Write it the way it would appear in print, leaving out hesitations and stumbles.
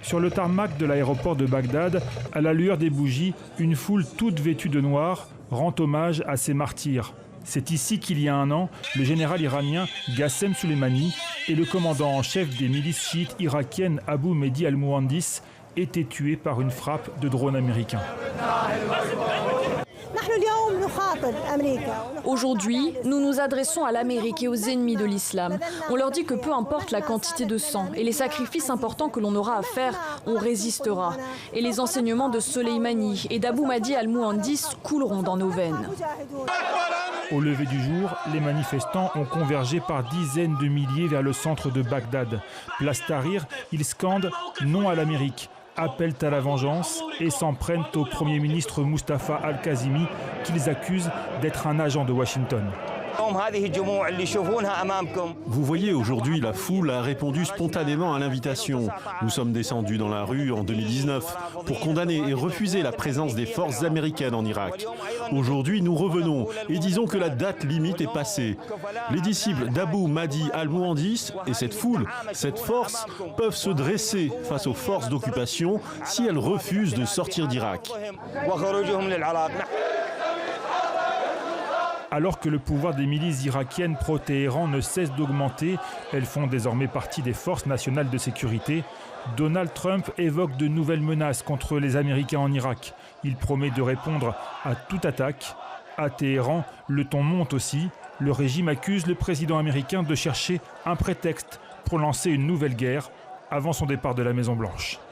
Sur le tarmac de l'aéroport de Bagdad, à la lueur des bougies, une foule toute vêtue de noir rend hommage à ces martyrs. C'est ici qu'il y a un an, le général iranien Qassem Soleimani et le commandant en chef des milices chiites irakiennes Abu Mehdi al-Muhandis étaient tués par une frappe de drone américain. Aujourd'hui, nous nous adressons à l'Amérique et aux ennemis de l'islam. On leur dit que peu importe la quantité de sang et les sacrifices importants que l'on aura à faire, on résistera. Et les enseignements de Soleimani et d'Abu Mehdi al-Muhandis couleront dans nos veines. Au lever du jour, les manifestants ont convergé par dizaines de milliers vers le centre de Bagdad. Place Tahrir, ils scandent « Non à l'Amérique », appellent à la vengeance et s'en prennent au Premier ministre Mustafa al-Kazimi qu'ils accusent d'être un agent de Washington. Vous voyez, aujourd'hui, la foule a répondu spontanément à l'invitation. Nous sommes descendus dans la rue en 2019 pour condamner et refuser la présence des forces américaines en Irak. Aujourd'hui, nous revenons et disons que la date limite est passée. Les disciples d'Abu Mehdi al-Muhandis et cette foule, cette force, peuvent se dresser face aux forces d'occupation si elles refusent de sortir d'Irak. Alors que le pouvoir des milices irakiennes pro-Téhéran ne cesse d'augmenter, elles font désormais partie des forces nationales de sécurité, Donald Trump évoque de nouvelles menaces contre les Américains en Irak. Il promet de répondre à toute attaque. À Téhéran, le ton monte aussi. Le régime accuse le président américain de chercher un prétexte pour lancer une nouvelle guerre avant son départ de la Maison-Blanche.